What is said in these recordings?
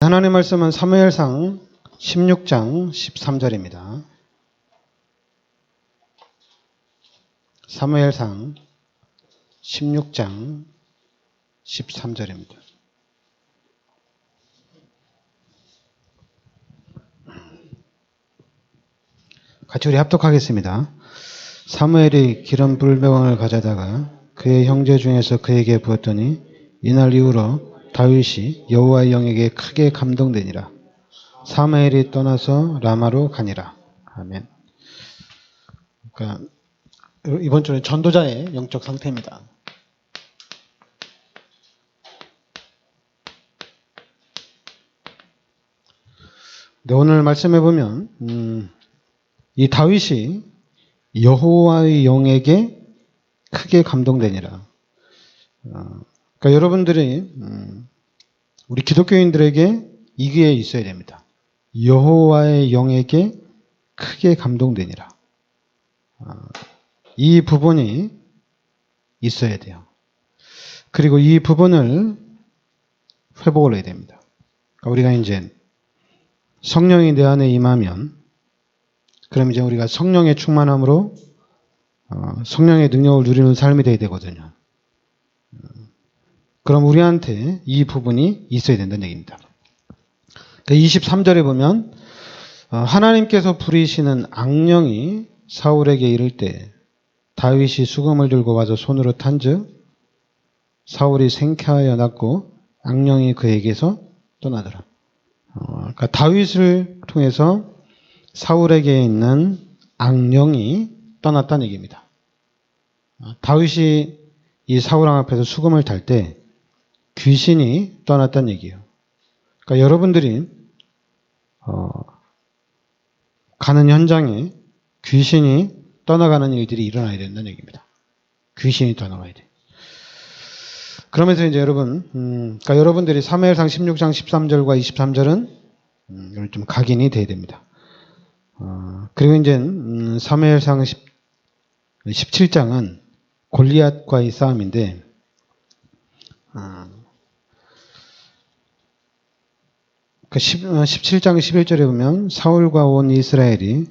하나님 말씀은 사무엘상 16장 13절입니다. 사무엘상 16장 13절입니다. 같이 우리 합독하겠습니다. 사무엘이 기름 불병을 가져다가 그의 형제 중에서 그에게 부었더니 이날 이후로 다윗이 여호와의 영에게 크게 감동되니라. 사무엘이 떠나서 라마로 가니라. 아멘. 그러니까 이번 주는 전도자의 영적 상태입니다. 네, 오늘 말씀해 보면 이 다윗이 여호와의 영에게 크게 감동되니라. 그러니까 여러분들이 우리 기독교인들에게 이게 있어야 됩니다. 여호와의 영에게 크게 감동되니라. 이 부분이 있어야 돼요. 그리고 이 부분을 회복을 해야 됩니다. 그러니까 우리가 이제 성령이 내 안에 임하면, 그럼 이제 우리가 성령의 충만함으로 성령의 능력을 누리는 삶이 돼야 되거든요. 그럼 우리한테 이 부분이 있어야 된다는 얘기입니다. 23절에 보면 하나님께서 부리시는 악령이 사울에게 이를 때 다윗이 수금을 들고 와서 손으로 탄즉 사울이 생쾌하여 났고 악령이 그에게서 떠나더라. 그러니까 다윗을 통해서 사울에게 있는 악령이 떠났다는 얘기입니다. 다윗이 이 사울 앞에서 수금을 탈 때 귀신이 떠났다는 얘기예요. 그러니까 여러분들이 가는 현장에 귀신이 떠나가는 일들이 일어나야 된다는 얘기입니다. 귀신이 떠나가야 돼. 그러면서 이제 그러니까 여러분들이 사무엘상 16장 13절과 23절은 좀 각인이 돼야 됩니다. 그리고 이제 사무엘상 17장은 골리앗과의 싸움인데, 17장 11절에 보면 사울과 온 이스라엘이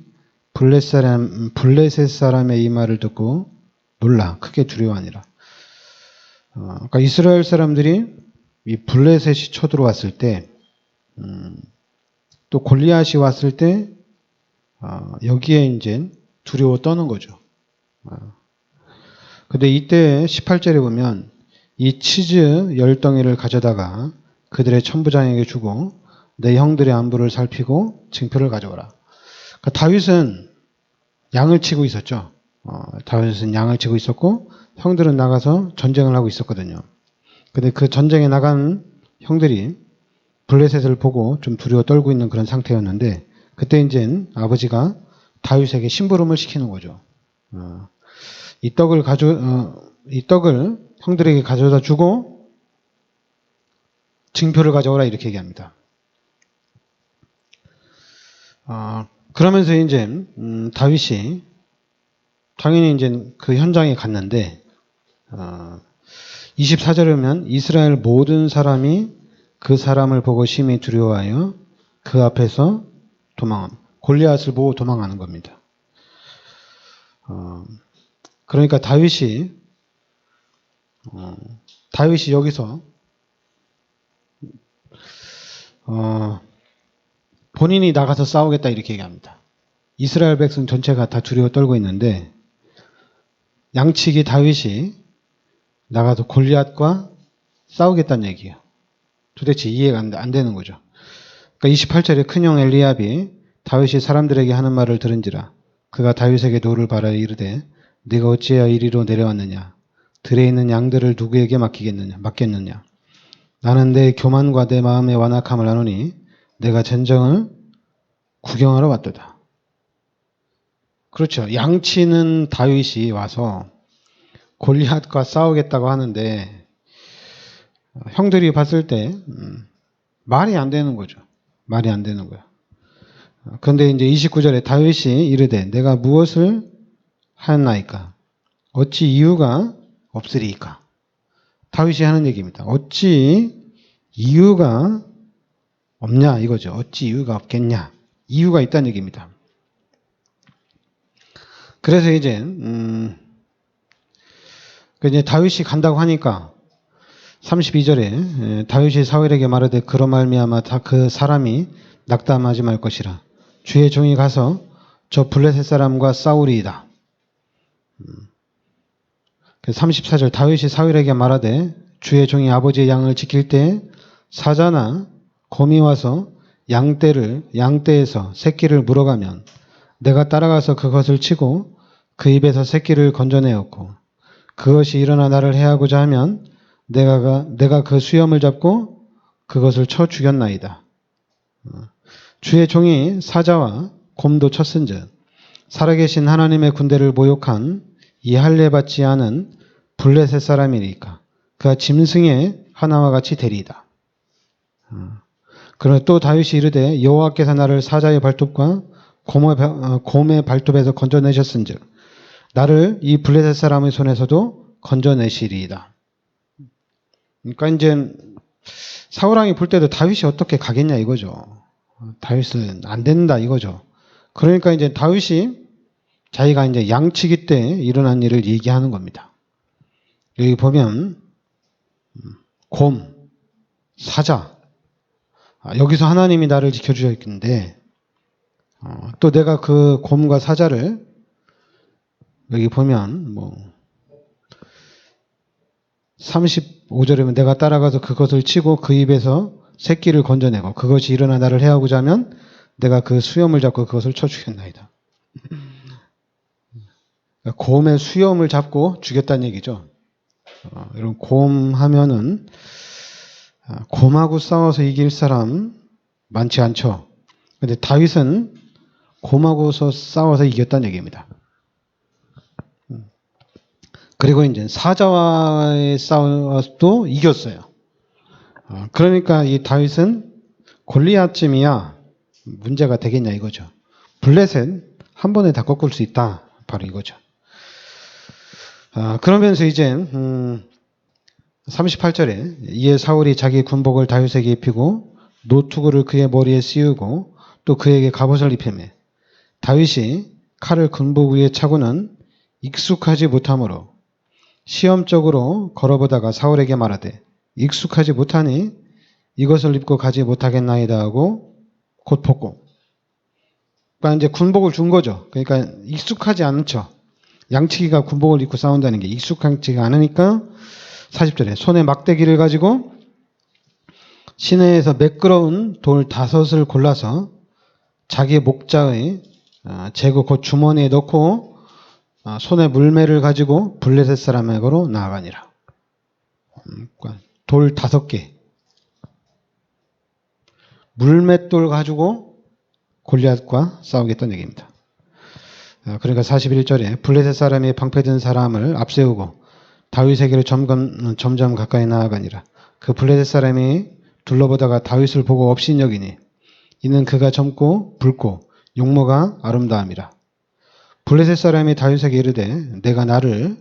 블레셋 사람의 이 말을 듣고 놀라 크게 두려워하니라. 그러니까 이스라엘 사람들이 이 블레셋이 쳐들어왔을 때, 또 골리앗이 왔을 때 여기에 이제 두려워 떠는 거죠. 근데 이때 18절에 보면 이 치즈 10덩이를 가져다가 그들의 천부장에게 주고 내 형들의 안부를 살피고 징표를 가져오라. 그러니까 다윗은 양을 치고 있었죠. 다윗은 양을 치고 있었고 형들은 나가서 전쟁을 하고 있었거든요. 근데 그 전쟁에 나간 형들이 블레셋을 보고 좀 두려워 떨고 있는 그런 상태였는데, 그때 이제 아버지가 다윗에게 심부름을 시키는 거죠. 이 떡을 형들에게 가져다 주고 징표를 가져오라 이렇게 얘기합니다. 그러면서 이제 다윗이 당연히 이제 그 현장에 갔는데 24절에 보면 이스라엘 모든 사람이 그 사람을 보고 심히 두려워하여 그 앞에서 골리앗을 보고 도망하는 겁니다. 그러니까 다윗이 여기서 본인이 나가서 싸우겠다 이렇게 얘기합니다. 이스라엘 백성 전체가 다 두려워 떨고 있는데 양치기 다윗이 나가서 골리앗과 싸우겠다는 얘기예요. 도대체 이해가 안 되는 거죠. 그러니까 28절에 큰형 엘리압이 다윗이 사람들에게 하는 말을 들은지라 그가 다윗에게 노를 바라여 이르되 네가 어찌하여 이리로 내려왔느냐? 들에 있는 양들을 누구에게 맡겠느냐? 나는 내 교만과 내 마음의 완악함을 아노니 내가 전쟁을 구경하러 왔도다. 그렇죠. 양치는 다윗이 와서 골리앗과 싸우겠다고 하는데 형들이 봤을 때 말이 안 되는 거죠. 말이 안 되는 거야. 그런데 이제 29절에 다윗이 이르되 내가 무엇을 하였나이까? 어찌 이유가 없으리이까? 다윗이 하는 얘기입니다. 어찌 이유가 없냐 이거죠. 어찌 이유가 없겠냐. 이유가 있다는 얘기입니다. 그래서 이제 이제 다윗이 간다고 하니까 32절에 다윗이 사울에게 말하되 그로 말미암아 다 그 사람이 낙담하지 말 것이라. 주의 종이 가서 저 블레셋 사람과 싸우리이다. 34절 다윗이 사울에게 말하되 주의 종이 아버지의 양을 지킬 때 사자나 곰이 와서 양떼에서 새끼를 물어가면 내가 따라가서 그것을 치고 그 입에서 새끼를 건져내었고 그것이 일어나 나를 해하고자 하면 내가 그 수염을 잡고 그것을 쳐 죽였나이다. 주의 종이 사자와 곰도 쳤은즉 살아계신 하나님의 군대를 모욕한 이 할례 받지 않은 블레셋 사람이니까 그가 짐승의 하나와 같이 되리이다. 그러나 또 다윗이 이르되 여호와께서 나를 사자의 발톱과 곰의 발톱에서 건져내셨은즉 나를 이 블레셋 사람의 손에서도 건져내시리이다. 그러니까 이제 사울왕이 볼 때도 다윗이 어떻게 가겠냐 이거죠. 다윗은 안 된다 이거죠. 그러니까 이제 다윗이 자기가 이제 양치기 때 일어난 일을 얘기하는 겁니다. 여기 보면 곰, 사자, 여기서 하나님이 나를 지켜주셨는데 또 내가 그 곰과 사자를 여기 보면 35절에 보면 내가 따라가서 그것을 치고 그 입에서 새끼를 건져내고 그것이 일어나 나를 해하고자 하면 내가 그 수염을 잡고 그것을 쳐 죽였나이다. 곰의 수염을 잡고 죽였다는 얘기죠. 이런 곰 하면은 곰하고 싸워서 이길 사람 많지 않죠. 근데 다윗은 곰하고서 싸워서 이겼다는 얘기입니다. 그리고 이제 사자와의 싸워도 이겼어요. 그러니까 이 다윗은 골리앗쯤이야 문제가 되겠냐 이거죠. 블레셋 한 번에 다 꺾을 수 있다. 바로 이거죠. 그러면서 이제 38절에 이에 사울이 자기 군복을 다윗에게 입히고 노투구를 그의 머리에 씌우고 또 그에게 갑옷을 입히매 다윗이 칼을 군복 위에 차고는 익숙하지 못하므로 시험적으로 걸어보다가 사울에게 말하되 익숙하지 못하니 이것을 입고 가지 못하겠나이다 하고 곧 벗고 그러니까 이제 군복을 준 거죠. 그러니까 익숙하지 않죠. 양치기가 군복을 입고 싸운다는 게 익숙하지가 않으니까 40절에 손에 막대기를 가지고 시내에서 매끄러운 돌 5을 골라서 자기 목자의 재고 곧 주머니에 넣고 손에 물매를 가지고 블레셋 사람에게로 나아가니라. 돌 5개 물맷돌 가지고 골리앗과 싸우겠다는 얘기입니다. 그러니까 41절에 블레셋 사람이 방패든 사람을 앞세우고 다윗에게로 점점 가까이 나아가니라. 그 블레셋 사람이 둘러보다가 다윗을 보고 업신여기니 이는 그가 젊고 붉고 용모가 아름다움이라. 블레셋 사람이 다윗에게 이르되 내가 나를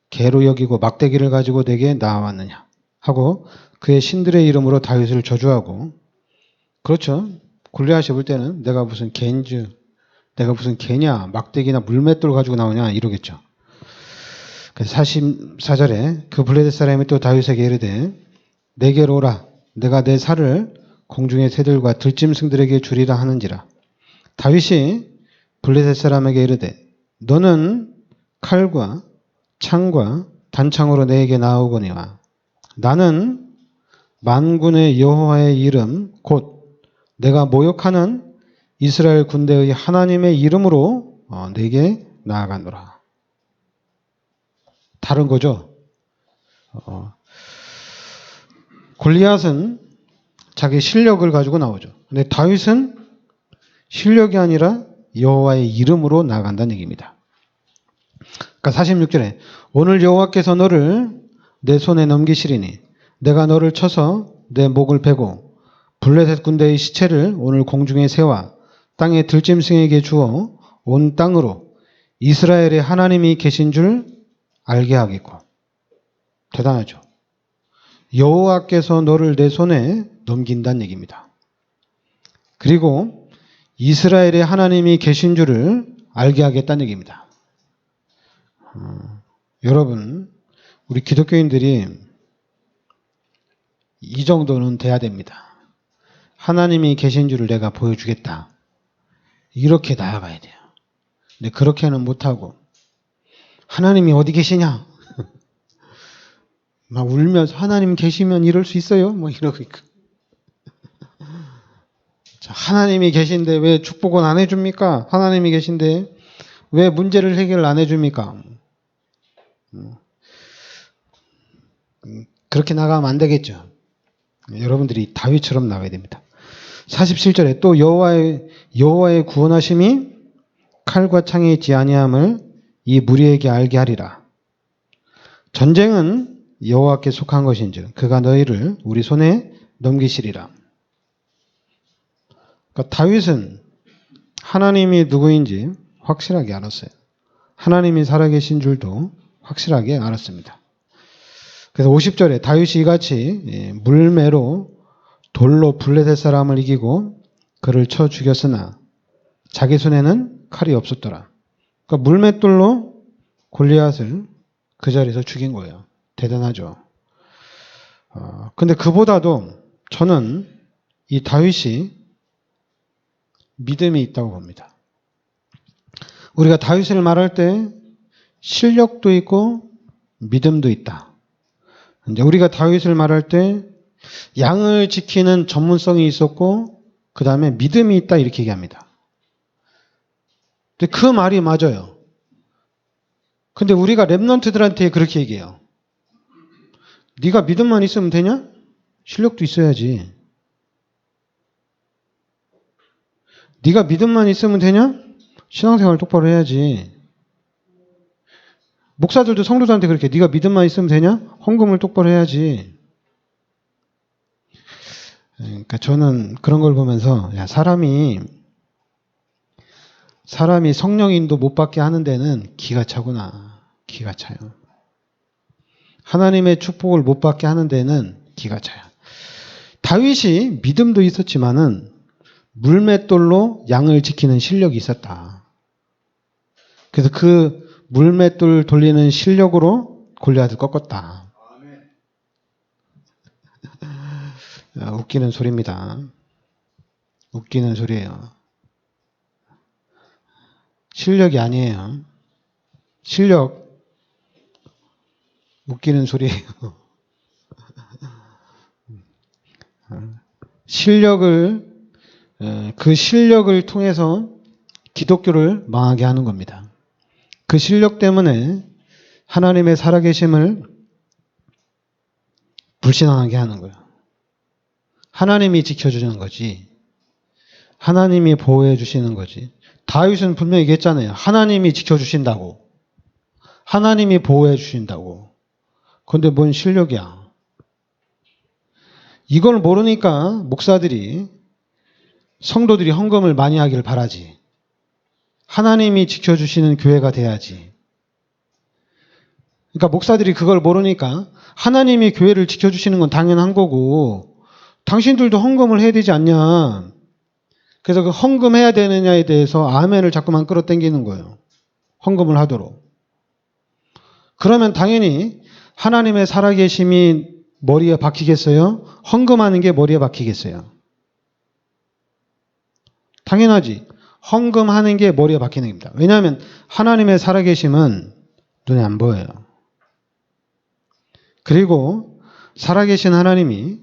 개로 여기고 막대기를 가지고 내게 나아왔느냐 하고 그의 신들의 이름으로 다윗을 저주하고 그렇죠. 골리앗이 볼 때는 내가 무슨 개냐 막대기나 물맷돌 가지고 나오냐 이러겠죠. 44절에 그 블레셋 사람이 또 다윗에게 이르되 내게로 오라 내가 내 살을 공중의 새들과 들짐승들에게 주리라 하는지라. 다윗이 블레셋 사람에게 이르되 너는 칼과 창과 단창으로 내게 나오거니와 나는 만군의 여호와의 이름 곧 내가 모욕하는 이스라엘 군대의 하나님의 이름으로 내게 나아가노라. 다른 거죠. 골리앗은 자기 실력을 가지고 나오죠. 근데 다윗은 실력이 아니라 여호와의 이름으로 나아간다는 얘기입니다. 그러니까 46절에 오늘 여호와께서 너를 내 손에 넘기시리니 내가 너를 쳐서 내 목을 베고 블레셋 군대의 시체를 오늘 공중에 세워 땅의 들짐승에게 주어 온 땅으로 이스라엘의 하나님이 계신 줄 알게 하겠고. 대단하죠. 여호와께서 너를 내 손에 넘긴다는 얘기입니다. 그리고 이스라엘에 하나님이 계신 줄을 알게 하겠다는 얘기입니다. 여러분, 우리 기독교인들이 이 정도는 돼야 됩니다. 하나님이 계신 줄을 내가 보여주겠다. 이렇게 나아가야 돼요. 근데 그렇게는 못하고 하나님이 어디 계시냐? 막 울면서 하나님 계시면 이럴 수 있어요? 뭐 이러고 있고. 자, 하나님이 계신데 왜 축복은 안 해줍니까? 하나님이 계신데 왜 문제를 해결 안 해줍니까? 그렇게 나가면 안 되겠죠. 여러분들이 다윗처럼 나가야 됩니다. 47절에 또 여호와의 구원하심이 칼과 창에 있지 아니함을 이 무리에게 알게 하리라. 전쟁은 여호와께 속한 것인즉 그가 너희를 우리 손에 넘기시리라. 그러니까 다윗은 하나님이 누구인지 확실하게 알았어요. 하나님이 살아계신 줄도 확실하게 알았습니다. 그래서 50절에 다윗이 이같이 물매로 돌로 블레셋 사람을 이기고 그를 쳐 죽였으나 자기 손에는 칼이 없었더라. 그러니까 물맷돌로 골리앗을 그 자리에서 죽인 거예요. 대단하죠. 근데 그보다도 저는 이 다윗이 믿음이 있다고 봅니다. 우리가 다윗을 말할 때 실력도 있고 믿음도 있다. 이제 우리가 다윗을 말할 때 양을 지키는 전문성이 있었고 그 다음에 믿음이 있다 이렇게 얘기합니다. 근데 그 말이 맞아요. 근데 우리가 랩런트들한테 그렇게 얘기해요. 네가 믿음만 있으면 되냐? 실력도 있어야지. 네가 믿음만 있으면 되냐? 신앙생활 똑바로 해야지. 목사들도 성도들한테 그렇게 네가 믿음만 있으면 되냐? 헌금을 똑바로 해야지. 그러니까 저는 그런 걸 보면서 야, 사람이 성령인도 못 받게 하는 데는 기가 차구나. 기가 차요. 하나님의 축복을 못 받게 하는 데는 기가 차요. 다윗이 믿음도 있었지만은 물맷돌로 양을 지키는 실력이 있었다. 그래서 그 물맷돌 돌리는 실력으로 골리앗을 꺾었다. 웃기는 소리입니다. 웃기는 소리예요. 실력이 아니에요. 실력 웃기는 소리예요. 그 실력을 통해서 기독교를 망하게 하는 겁니다. 그 실력 때문에 하나님의 살아계심을 불신하게 하는 거예요. 하나님이 지켜주는 거지. 하나님이 보호해 주시는 거지. 다윗은 분명히 얘기했잖아요. 하나님이 지켜주신다고. 하나님이 보호해 주신다고. 그런데 뭔 실력이야. 이걸 모르니까 목사들이 성도들이 헌금을 많이 하기를 바라지. 하나님이 지켜주시는 교회가 돼야지. 그러니까 목사들이 그걸 모르니까 하나님이 교회를 지켜주시는 건 당연한 거고 당신들도 헌금을 해야 되지 않냐. 그래서 그 헌금해야 되느냐에 대해서 아멘을 자꾸만 끌어당기는 거예요. 헌금을 하도록. 그러면 당연히 하나님의 살아계심이 머리에 박히겠어요? 헌금하는 게 머리에 박히겠어요? 당연하지. 헌금하는 게 머리에 박히는 겁니다. 왜냐하면 하나님의 살아계심은 눈에 안 보여요. 그리고 살아계신 하나님이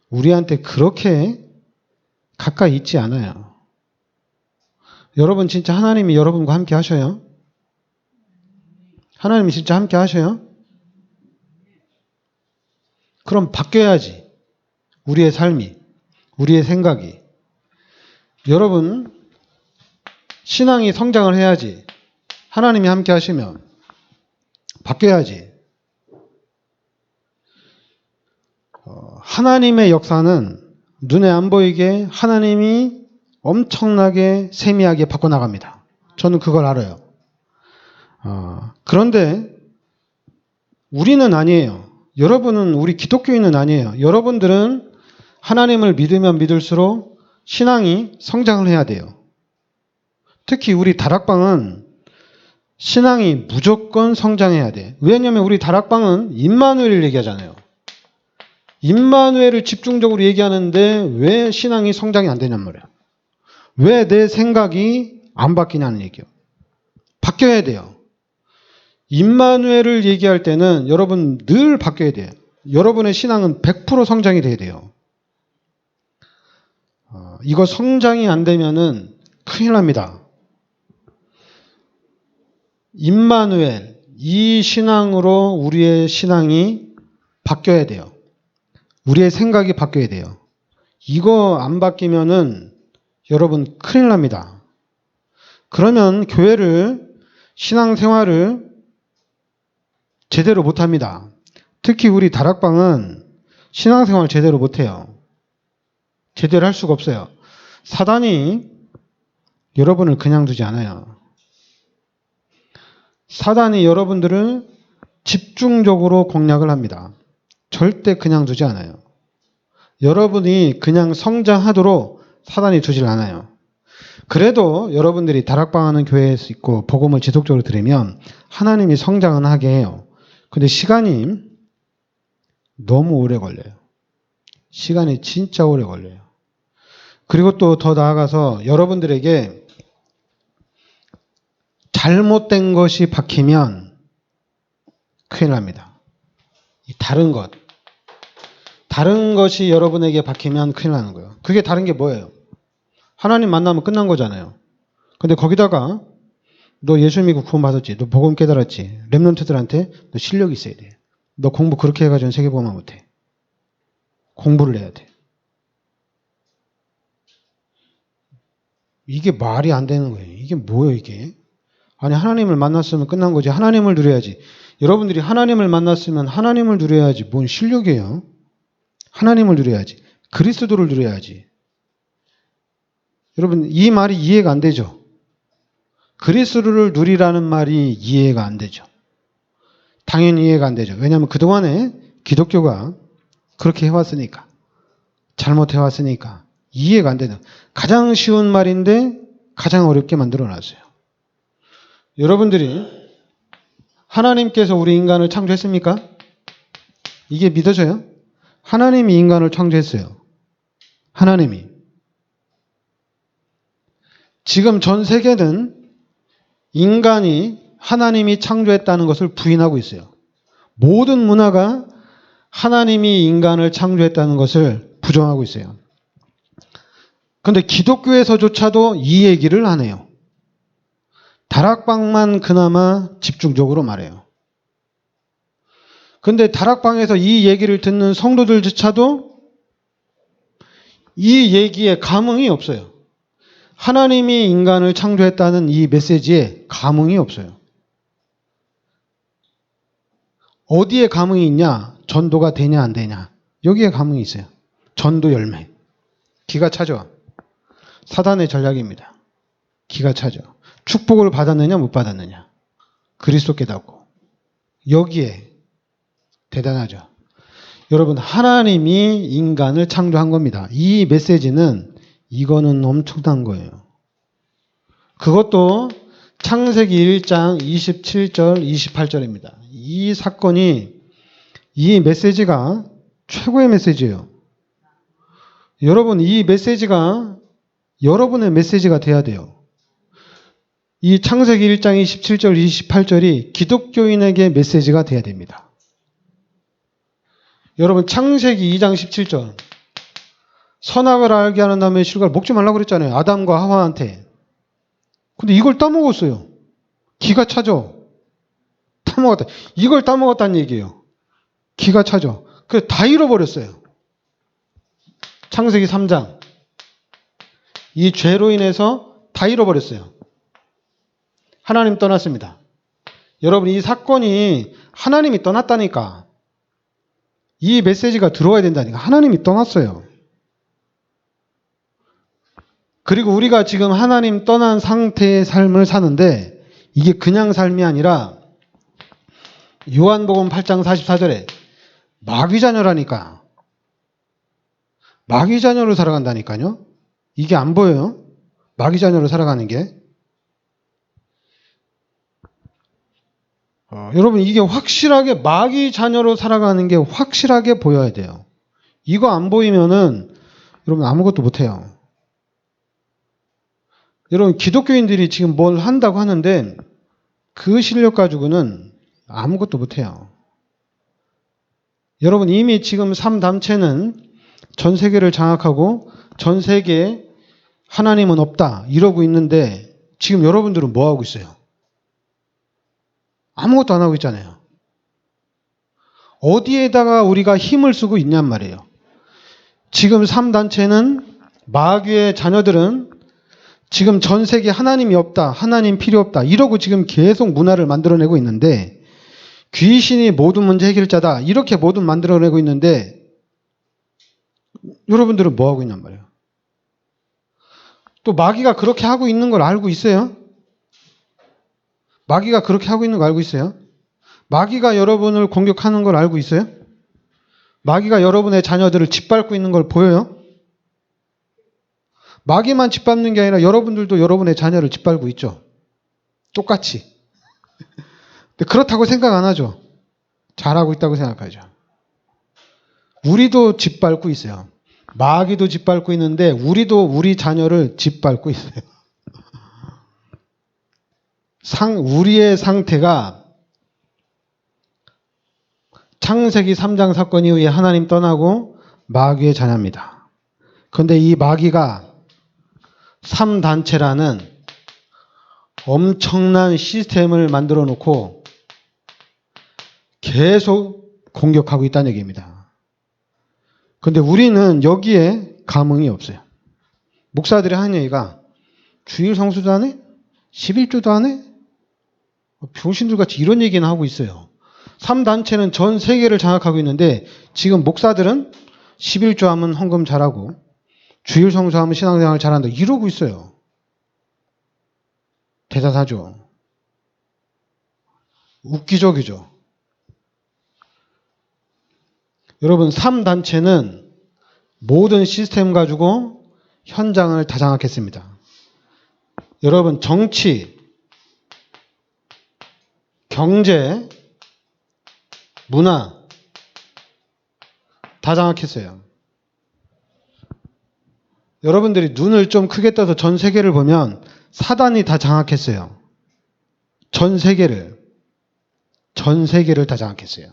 우리한테 그렇게 가까이 있지 않아요. 여러분 진짜 하나님이 여러분과 함께 하셔요? 하나님이 진짜 함께 하셔요? 그럼 바뀌어야지. 우리의 삶이, 우리의 생각이. 여러분 신앙이 성장을 해야지. 하나님이 함께 하시면 바뀌어야지. 하나님의 역사는 눈에 안 보이게 하나님이 엄청나게 세미하게 바꿔나갑니다. 저는 그걸 알아요. 그런데 우리는 아니에요. 여러분은 우리 기독교인은 아니에요. 여러분들은 하나님을 믿으면 믿을수록 신앙이 성장을 해야 돼요. 특히 우리 다락방은 신앙이 무조건 성장해야 돼. 왜냐하면 우리 다락방은 임마누엘을 얘기하잖아요. 임마누엘을 집중적으로 얘기하는데 왜 신앙이 성장이 안 되냔 말이야. 왜 내 생각이 안 바뀌냐는 얘기예요. 바뀌어야 돼요. 임마누엘을 얘기할 때는 여러분 늘 바뀌어야 돼요. 여러분의 신앙은 100% 성장이 돼야 돼요. 이거 성장이 안 되면은 큰일 납니다. 임마누엘, 이 신앙으로 우리의 신앙이 바뀌어야 돼요. 우리의 생각이 바뀌어야 돼요. 이거 안 바뀌면은 여러분 큰일 납니다. 그러면 교회를, 신앙생활을 제대로 못합니다. 특히 우리 다락방은 신앙생활 제대로 못해요. 제대로 할 수가 없어요. 사단이 여러분을 그냥 두지 않아요. 사단이 여러분들을 집중적으로 공략을 합니다. 절대 그냥 두지 않아요. 여러분이 그냥 성장하도록 사단이 두질 않아요. 그래도 여러분들이 다락방 하는 교회에 있고 복음을 지속적으로 들으면 하나님이 성장은 하게 해요. 근데 시간이 너무 오래 걸려요. 시간이 진짜 오래 걸려요. 그리고 또 더 나아가서 여러분들에게 잘못된 것이 박히면 큰일 납니다. 다른 것이 여러분에게 박히면 큰일 나는 거예요. 그게 다른 게 뭐예요? 하나님 만나면 끝난 거잖아요. 근데 거기다가 너 예수 믿고 구원 받았지? 너 복음 깨달았지? 렘넌트들한테 너 실력이 있어야 돼. 너 공부 그렇게 해가지고 세계복음화 못해. 공부를 해야 돼. 이게 말이 안 되는 거예요. 이게 뭐예요, 이게? 아니, 하나님을 만났으면 끝난 거지. 하나님을 누려야지. 여러분들이 하나님을 만났으면 하나님을 누려야지. 뭔 실력이에요? 하나님을 누려야지. 그리스도를 누려야지. 여러분, 이 말이 이해가 안 되죠? 그리스도를 누리라는 말이 이해가 안 되죠. 당연히 이해가 안 되죠. 왜냐하면 그동안에 기독교가 그렇게 해왔으니까. 잘못해왔으니까. 이해가 안 되는. 가장 쉬운 말인데 가장 어렵게 만들어놨어요. 여러분들이 하나님께서 우리 인간을 창조했습니까? 이게 믿어져요? 하나님이 인간을 창조했어요. 하나님이. 지금 전 세계는 인간이 하나님이 창조했다는 것을 부인하고 있어요. 모든 문화가 하나님이 인간을 창조했다는 것을 부정하고 있어요. 그런데 기독교에서조차도 이 얘기를 안 해요. 다락방만 그나마 집중적으로 말해요. 그런데 다락방에서 이 얘기를 듣는 성도들조차도 이 얘기에 감흥이 없어요. 하나님이 인간을 창조했다는 이 메시지에 감흥이 없어요. 어디에 감흥이 있냐? 전도가 되냐 안 되냐? 여기에 감흥이 있어요. 전도 열매. 기가 차죠. 사단의 전략입니다. 기가 차죠. 축복을 받았느냐 못 받았느냐. 그리스도 깨닫고. 여기에 대단하죠. 여러분, 하나님이 인간을 창조한 겁니다. 이 메시지는 이거는 엄청난 거예요. 그것도 창세기 1장 27절 28절입니다. 이 사건이, 이 메시지가 최고의 메시지예요. 여러분, 이 메시지가 여러분의 메시지가 돼야 돼요. 이 창세기 1장 27절 28절이 기독교인에게 메시지가 돼야 됩니다. 여러분, 창세기 2장 17절 선악을 알게 하는 나무의 실과를 먹지 말라고 그랬잖아요. 아담과 하와한테. 근데 이걸 따먹었어요. 기가 차죠. 따먹었다. 이걸 따먹었다는 얘기예요. 기가 차죠. 그래서 다 잃어버렸어요. 창세기 3장. 이 죄로 인해서 다 잃어버렸어요. 하나님 떠났습니다. 여러분, 이 사건이 하나님이 떠났다니까. 이 메시지가 들어와야 된다니까. 하나님이 떠났어요. 그리고 우리가 지금 하나님 떠난 상태의 삶을 사는데 이게 그냥 삶이 아니라 요한복음 8장 44절에 마귀자녀라니까. 마귀자녀로 살아간다니까요. 이게 안 보여요? 마귀 자녀로 살아가는 게. 여러분 이게 확실하게 마귀 자녀로 살아가는 게 확실하게 보여야 돼요. 이거 안 보이면은 여러분 아무것도 못해요. 여러분 기독교인들이 지금 뭘 한다고 하는데 그 실력 가지고는 아무것도 못해요. 여러분 이미 지금 3단체는 전 세계를 장악하고 전 세계에 하나님은 없다 이러고 있는데 지금 여러분들은 뭐 하고 있어요? 아무것도 안 하고 있잖아요. 어디에다가 우리가 힘을 쓰고 있냔 말이에요. 지금 3단체는 마귀의 자녀들은 지금 전 세계에 하나님이 없다, 하나님 필요 없다 이러고 지금 계속 문화를 만들어내고 있는데 귀신이 모든 문제 해결자다 이렇게 모든 만들어내고 있는데 여러분들은 뭐 하고 있냔 말이에요. 또 마귀가 그렇게 하고 있는 걸 알고 있어요? 마귀가 그렇게 하고 있는 거 알고 있어요? 마귀가 여러분을 공격하는 걸 알고 있어요? 마귀가 여러분의 자녀들을 짓밟고 있는 걸 보여요? 마귀만 짓밟는 게 아니라 여러분들도 여러분의 자녀를 짓밟고 있죠. 똑같이. 근데 그렇다고 생각 안 하죠. 잘하고 있다고 생각하죠. 우리도 짓밟고 있어요. 마귀도 짓밟고 있는데 우리도 우리 자녀를 짓밟고 있어요. 우리의 상태가 창세기 3장 사건 이후에 하나님 떠나고 마귀의 자녀입니다. 그런데 이 마귀가 3단체라는 엄청난 시스템을 만들어 놓고 계속 공격하고 있다는 얘기입니다. 그런데 우리는 여기에 감흥이 없어요. 목사들이 하는 얘기가 주일 성수도 안 해? 11조도 안 해? 병신들같이 이런 얘기는 하고 있어요. 3단체는 전 세계를 장악하고 있는데 지금 목사들은 11조 하면 헌금 잘하고 주일 성수하면 신앙생활 잘한다 이러고 있어요. 대단하죠. 웃기적이죠. 여러분 3단체는 모든 시스템 가지고 현장을 다 장악했습니다. 여러분 정치, 경제, 문화 다 장악했어요. 여러분들이 눈을 좀 크게 떠서 전 세계를 보면 사단이 다 장악했어요. 전 세계를 다 장악했어요.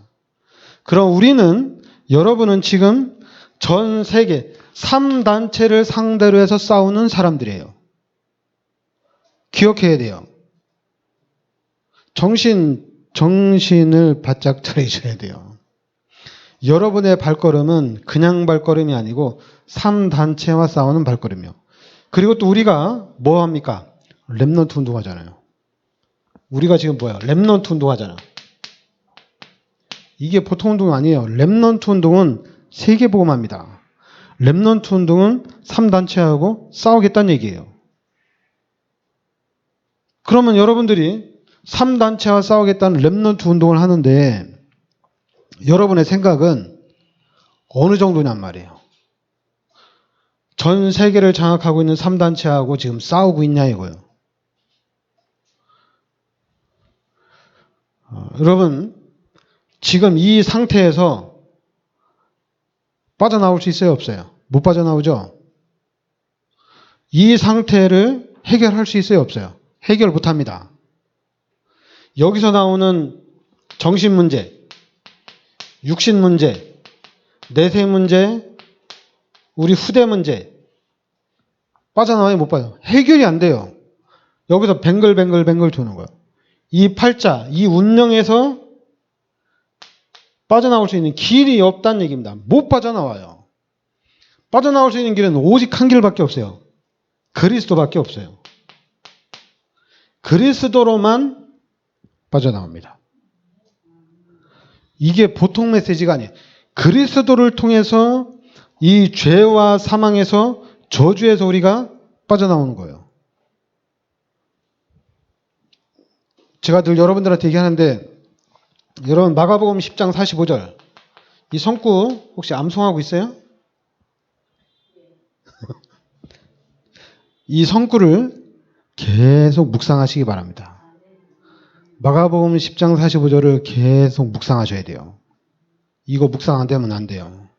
그럼 여러분은 지금 전 세계 3단체를 상대로 해서 싸우는 사람들이에요. 기억해야 돼요. 정신을 바짝 차리셔야 돼요. 여러분의 발걸음은 그냥 발걸음이 아니고 3단체와 싸우는 발걸음이요. 그리고 또 우리가 뭐 합니까? 렘넌트 운동하잖아요. 우리가 지금 뭐야? 렘넌트 운동하잖아. 이게 보통 운동 아니에요. 렘넌트 운동은 세계복음화입니다. 렘넌트 운동은 3단체하고 싸우겠다는 얘기예요. 그러면 여러분들이 3단체와 싸우겠다는 렘넌트 운동을 하는데 여러분의 생각은 어느 정도냔 말이에요. 전 세계를 장악하고 있는 3단체하고 지금 싸우고 있냐 이거예요. 여러분 지금 이 상태에서 빠져나올 수 있어요 없어요? 못 빠져나오죠? 이 상태를 해결할 수 있어요 없어요? 해결 못합니다. 여기서 나오는 정신 문제, 육신 문제, 내세 문제, 우리 후대 문제 빠져나와요 못 빠져? 해결이 안 돼요. 여기서 뱅글뱅글 도는 거예요. 이 팔자, 이 운명에서 빠져나올 수 있는 길이 없다는 얘기입니다. 못 빠져나와요. 빠져나올 수 있는 길은 오직 한 길밖에 없어요. 그리스도밖에 없어요. 그리스도로만 빠져나옵니다. 이게 보통 메시지가 아니에요. 그리스도를 통해서 이 죄와 사망에서 저주에서 우리가 빠져나오는 거예요. 제가 늘 여러분들한테 얘기하는데 여러분 마가복음 10장 45절 이 성구 혹시 암송하고 있어요? 이 성구를 계속 묵상하시기 바랍니다. 마가복음 10장 45절을 계속 묵상하셔야 돼요. 이거 묵상 안 되면 안 돼요.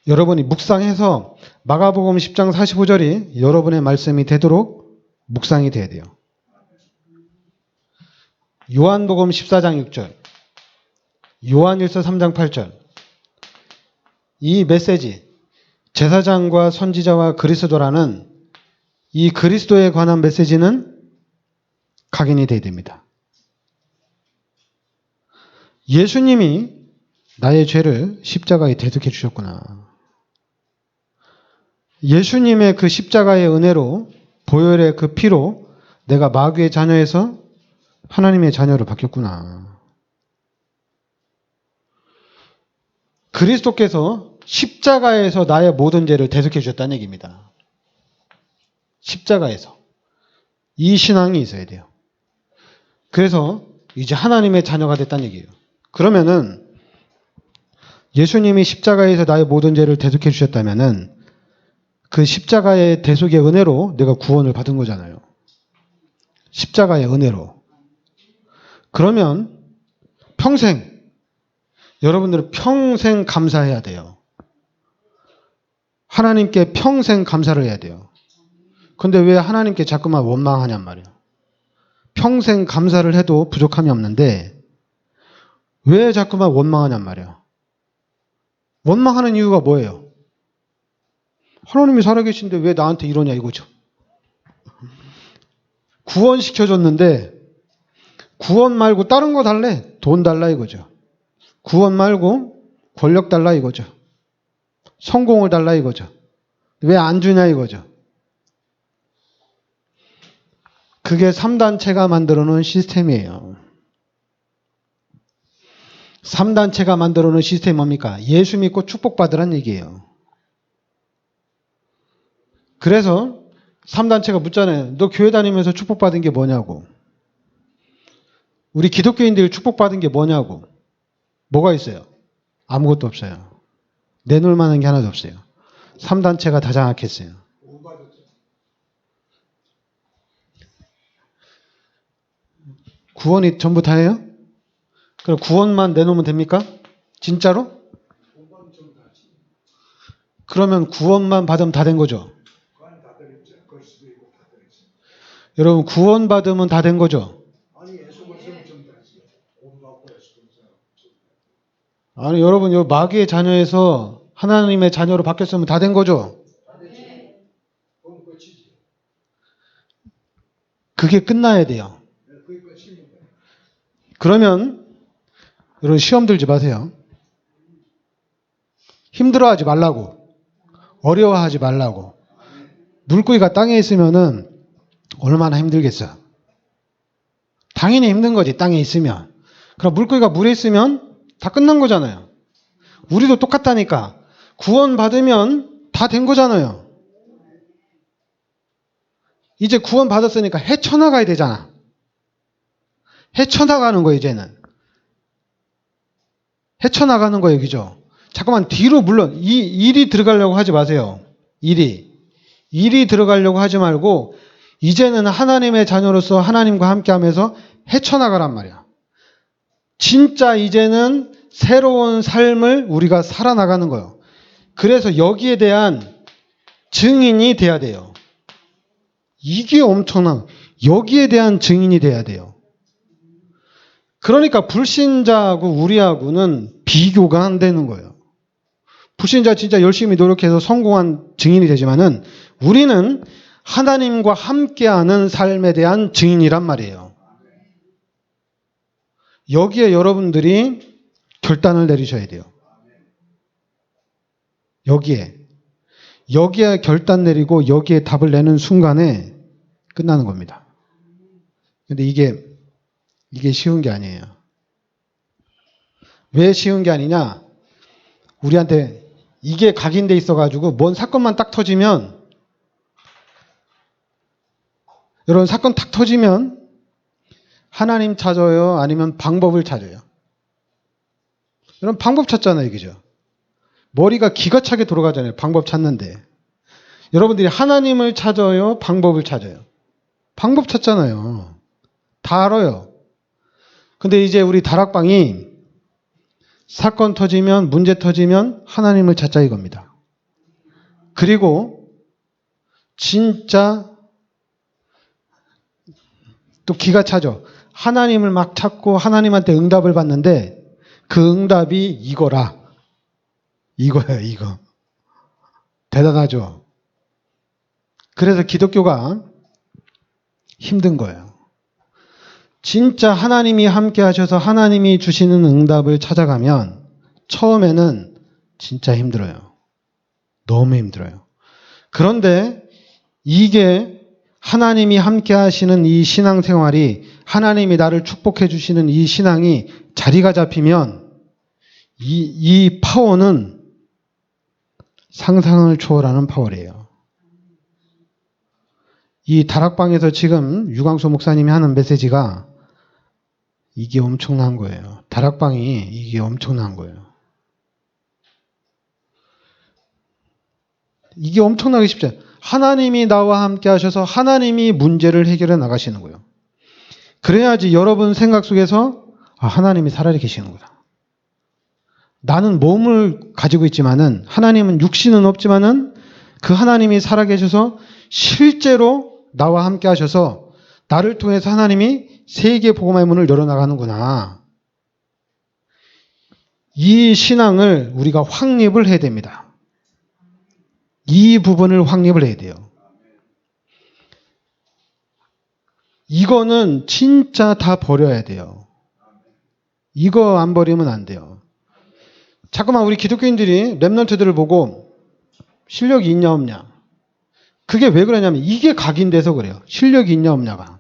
여러분이 묵상해서 마가복음 10장 45절이 여러분의 말씀이 되도록 묵상이 돼야 돼요. 요한복음 14장 6절, 요한일서 3장 8절, 이 메시지, 제사장과 선지자와 그리스도라는 이 그리스도에 관한 메시지는 각인이 돼야 됩니다. 예수님이 나의 죄를 십자가에 대속해 주셨구나. 예수님의 그 십자가의 은혜로, 보혈의 그 피로 내가 마귀의 자녀에서 하나님의 자녀로 바뀌었구나. 그리스도께서 십자가에서 나의 모든 죄를 대속해 주셨다는 얘기입니다. 십자가에서. 이 신앙이 있어야 돼요. 그래서 이제 하나님의 자녀가 됐다는 얘기예요. 그러면은 예수님이 십자가에서 나의 모든 죄를 대속해 주셨다면은 그 십자가의 대속의 은혜로 내가 구원을 받은 거잖아요. 십자가의 은혜로. 그러면 평생, 여러분들은 평생 감사해야 돼요. 하나님께 평생 감사를 해야 돼요. 근데 왜 하나님께 자꾸만 원망하냔 말이에요. 평생 감사를 해도 부족함이 없는데 왜 자꾸만 원망하냔 말이에요. 원망하는 이유가 뭐예요? 하나님이 살아계신데 왜 나한테 이러냐 이거죠. 구원시켜줬는데 구원 말고 다른 거 달래. 돈 달라 이거죠. 구원 말고 권력 달라 이거죠. 성공을 달라 이거죠. 왜 안 주냐 이거죠. 그게 3단체가 만들어 놓은 시스템이에요. 3단체가 만들어 놓은 시스템이 뭡니까? 예수 믿고 축복받으란 얘기예요. 그래서 3단체가 묻잖아요. 너 교회 다니면서 축복받은 게 뭐냐고. 우리 기독교인들 축복받은 게 뭐냐고. 뭐가 있어요? 아무것도 없어요. 내놓을 만한 게 하나도 없어요. 3단체가 다 장악했어요. 구원이 전부 다예요? 그럼 구원만 내놓으면 됩니까? 진짜로? 그러면 구원만 받으면 다 된 거죠? 여러분 구원 받으면 다 된 거죠? 아니 여러분 요 마귀의 자녀에서 하나님의 자녀로 바뀌었으면 다 된 거죠? 그게 끝나야 돼요. 그러면 여러분 시험 들지 마세요. 힘들어하지 말라고. 어려워하지 말라고. 물고기가 땅에 있으면은 얼마나 힘들겠어. 당연히 힘든 거지 땅에 있으면. 그럼 물고기가 물에 있으면 다 끝난 거잖아요. 우리도 똑같다니까. 구원 받으면 다 된 거잖아요. 이제 구원 받았으니까 헤쳐나가야 되잖아. 헤쳐나가는 거예요 이제는. 헤쳐나가는 거예요. 그죠? 잠깐만 뒤로 물론 일이 들어가려고 하지 마세요. 일이 들어가려고 하지 말고 이제는 하나님의 자녀로서 하나님과 함께하면서 헤쳐나가란 말이야. 진짜 이제는 새로운 삶을 우리가 살아나가는 거예요. 그래서 여기에 대한 증인이 돼야 돼요. 이게 엄청난, 여기에 대한 증인이 돼야 돼요. 그러니까 불신자하고 우리하고는 비교가 안 되는 거예요. 불신자 진짜 열심히 노력해서 성공한 증인이 되지만은 우리는 하나님과 함께하는 삶에 대한 증인이란 말이에요. 여기에 여러분들이 결단을 내리셔야 돼요. 여기에 결단 내리고 여기에 답을 내는 순간에 끝나는 겁니다. 근데 이게 쉬운 게 아니에요. 왜 쉬운 게 아니냐? 우리한테 이게 각인돼 있어가지고 뭔 사건만 딱 터지면 여러분 사건 딱 터지면 하나님 찾아요? 아니면 방법을 찾아요? 여러분 방법 찾잖아요. 그죠? 머리가 기가 차게 돌아가잖아요. 방법 찾는데. 여러분들이 하나님을 찾아요? 방법을 찾아요? 방법 찾잖아요. 다 알아요. 근데 이제 우리 다락방이 사건 터지면, 문제 터지면 하나님을 찾자 이겁니다. 그리고 진짜 또 기가 차죠. 하나님을 막 찾고 하나님한테 응답을 받는데 그 응답이 이거라. 이거예요, 이거. 대단하죠. 그래서 기독교가 힘든 거예요. 진짜 하나님이 함께 하셔서 하나님이 주시는 응답을 찾아가면 처음에는 진짜 힘들어요. 너무 힘들어요. 그런데 이게 하나님이 함께 하시는 이 신앙생활이, 하나님이 나를 축복해 주시는 이 신앙이 자리가 잡히면 이 파워는 상상을 초월하는 파워예요. 이 다락방에서 지금 유광수 목사님이 하는 메시지가 이게 엄청난 거예요. 다락방이 이게 엄청난 거예요. 이게 엄청나게 쉽지 않아요. 하나님이 나와 함께 하셔서 하나님이 문제를 해결해 나가시는 거예요. 그래야지 여러분 생각 속에서 하나님이 살아 계시는구나. 나는 몸을 가지고 있지만은 하나님은 육신은 없지만은 그 하나님이 살아 계셔서 실제로 나와 함께 하셔서 나를 통해서 하나님이 세계 복음의 문을 열어나가는구나. 이 신앙을 우리가 확립을 해야 됩니다. 이 부분을 확립을 해야 돼요. 이거는 진짜 다 버려야 돼요. 이거 안 버리면 안 돼요. 자꾸만 우리 기독교인들이 랩런트들을 보고 실력이 있냐 없냐. 그게 왜 그러냐면 이게 각인돼서 그래요. 실력이 있냐 없냐가.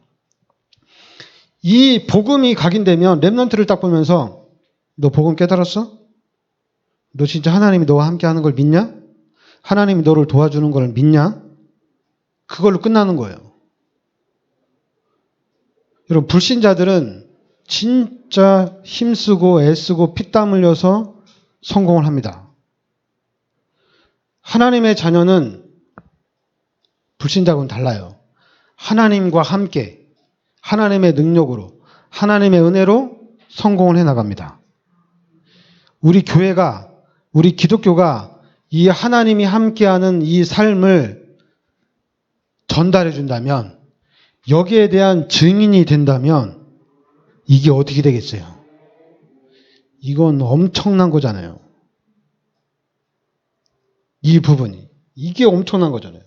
이 복음이 각인되면 랩런트를 딱 보면서 너 복음 깨달았어? 너 진짜 하나님이 너와 함께 하는 걸 믿냐? 하나님이 너를 도와주는 걸 믿냐? 그걸로 끝나는 거예요. 여러분, 불신자들은 진짜 힘쓰고 애쓰고 피땀 흘려서 성공을 합니다. 하나님의 자녀는 불신자하고는 달라요. 하나님과 함께 하나님의 능력으로 하나님의 은혜로 성공을 해나갑니다. 우리 교회가, 우리 기독교가 이 하나님이 함께하는 이 삶을 전달해 준다면, 여기에 대한 증인이 된다면 이게 어떻게 되겠어요? 이건 엄청난 거잖아요. 이 부분이. 이게 엄청난 거잖아요.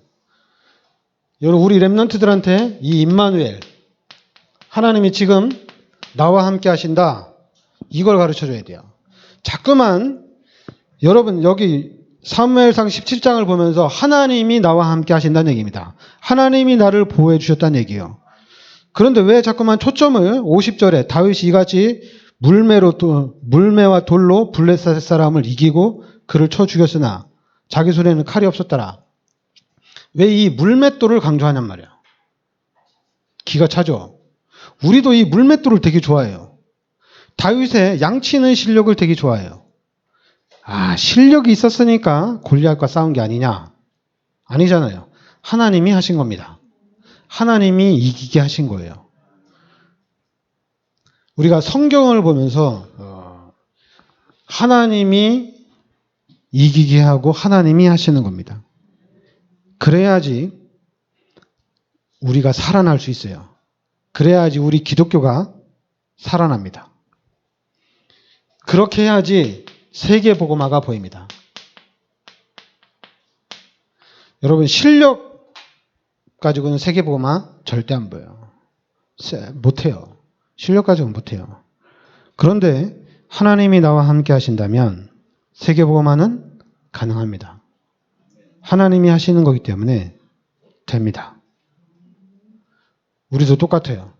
여러분, 우리 랩런트들한테 이 임마누엘, 하나님이 지금 나와 함께 하신다, 이걸 가르쳐 줘야 돼요. 자꾸만 여러분 여기 사무엘상 17장을 보면서 하나님이 나와 함께 하신다는 얘기입니다. 하나님이 나를 보호해 주셨다는 얘기예요. 그런데 왜 자꾸만 초점을 50절에 다윗이 이같이 물매와 돌로 블레셋 사람을 이기고 그를 쳐 죽였으나 자기 손에는 칼이 없었더라. 왜 이 물맷돌을 강조하냔 말이야. 기가 차죠. 우리도 이 물맷돌을 되게 좋아해요. 다윗의 양치는 실력을 되게 좋아해요. 실력이 있었으니까 골리앗과 싸운 게 아니냐? 아니잖아요. 하나님이 하신 겁니다. 하나님이 이기게 하신 거예요. 우리가 성경을 보면서 하나님이 이기게 하고 하나님이 하시는 겁니다. 그래야지 우리가 살아날 수 있어요. 그래야지 우리 기독교가 살아납니다. 그렇게 해야지 세계 복음화가 보입니다. 여러분, 실력 가지고는 세계 복음화 절대 안 보여요. 못해요. 실력 가지고는 못해요. 그런데 하나님이 나와 함께 하신다면 세계 복음화는 가능합니다. 하나님이 하시는 거기 때문에 됩니다. 우리도 똑같아요.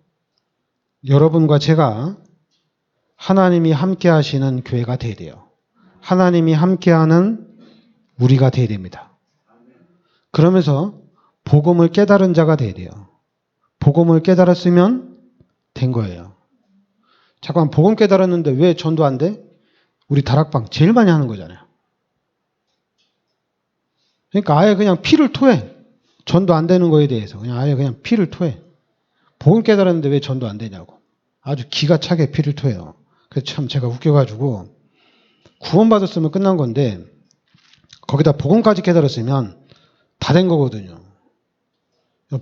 여러분과 제가 하나님이 함께 하시는 교회가 돼야 돼요. 하나님이 함께하는 우리가 돼야 됩니다. 그러면서 복음을 깨달은 자가 돼야 돼요. 복음을 깨달았으면 된 거예요. 잠깐 복음 깨달았는데 왜 전도 안 돼? 우리 다락방 제일 많이 하는 거잖아요. 그러니까 아예 그냥 피를 토해. 전도 안 되는 거에 대해서 그냥 아예 그냥 피를 토해. 복음 깨달았는데 왜 전도 안 되냐고. 아주 기가 차게 피를 토해요. 그래서 참 제가 웃겨가지고 구원받았으면 끝난 건데 거기다 복음까지 깨달았으면 다 된 거거든요.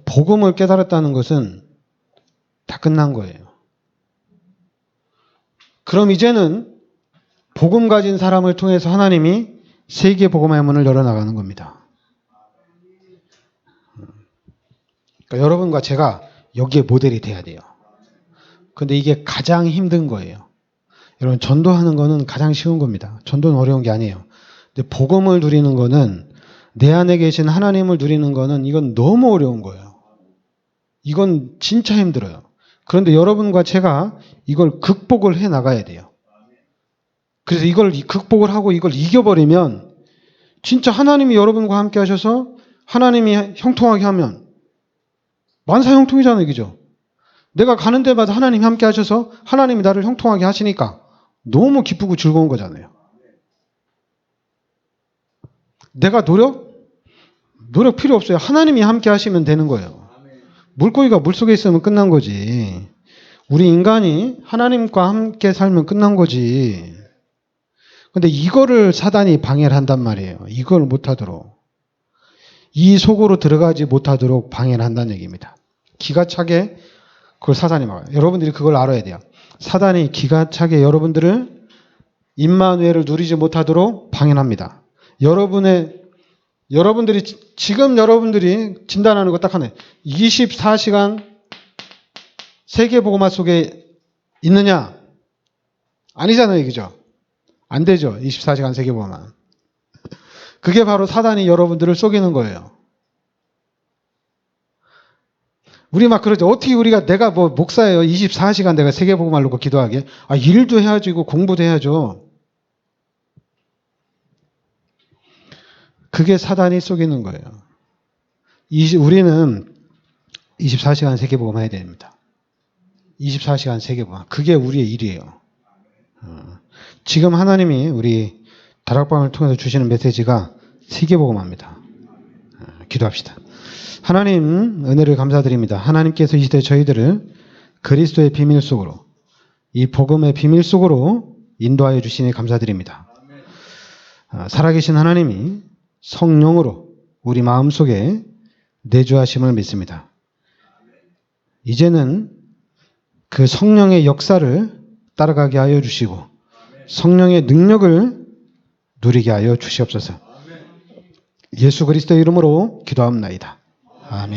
복음을 깨달았다는 것은 다 끝난 거예요. 그럼 이제는 복음 가진 사람을 통해서 하나님이 세계 복음의 문을 열어나가는 겁니다. 그러니까 여러분과 제가 여기에 모델이 돼야 돼요. 근데 이게 가장 힘든 거예요. 여러분, 전도하는 거는 가장 쉬운 겁니다. 전도는 어려운 게 아니에요. 근데 복음을 누리는 거는, 내 안에 계신 하나님을 누리는 거는 이건 너무 어려운 거예요. 이건 진짜 힘들어요. 그런데 여러분과 제가 이걸 극복을 해 나가야 돼요. 그래서 이걸 극복을 하고 이걸 이겨버리면 진짜 하나님이 여러분과 함께 하셔서 하나님이 형통하게 하면 만사형통이잖아요. 그죠? 내가 가는 데마다 하나님이 함께 하셔서 하나님이 나를 형통하게 하시니까 너무 기쁘고 즐거운 거잖아요. 내가 노력 필요 없어요. 하나님이 함께 하시면 되는 거예요. 물고기가 물속에 있으면 끝난 거지. 우리 인간이 하나님과 함께 살면 끝난 거지. 근데 이거를 사단이 방해를 한단 말이에요. 이걸 못하도록. 이 속으로 들어가지 못하도록 방해를 한다는 얘기입니다. 기가 차게 그걸 사단이 막아요. 여러분들이 그걸 알아야 돼요. 사단이 기가 차게 여러분들을 임마누엘을 누리지 못하도록 방해합니다. 여러분들이 지금 여러분들이 진단하는 거 딱 하나. 24시간 세계복음화 속에 있느냐? 아니잖아요, 그죠? 안 되죠. 24시간 세계복음화. 그게 바로 사단이 여러분들을 속이는 거예요. 우리 막 그러죠. 어떻게 내가 뭐 목사예요. 24시간 내가 세계복음화 놓고 기도하게. 일도 해야지, 공부도 해야죠. 그게 사단이 속이는 거예요. 우리는 24시간 세계복음 해야 됩니다. 24시간 세계복음. 그게 우리의 일이에요. 지금 하나님이 우리 다락방을 통해서 주시는 메시지가 세계복음합니다. 기도합시다. 하나님, 은혜를 감사드립니다. 하나님께서 이 시대 저희들을 그리스도의 비밀 속으로, 이 복음의 비밀 속으로 인도하여 주시니 감사드립니다. 살아계신 하나님이 성령으로 우리 마음속에 내주하심을 믿습니다. 이제는 그 성령의 역사를 따라가게 하여 주시고 성령의 능력을 누리게 하여 주시옵소서. 예수 그리스도의 이름으로 기도합나이다. 아멘.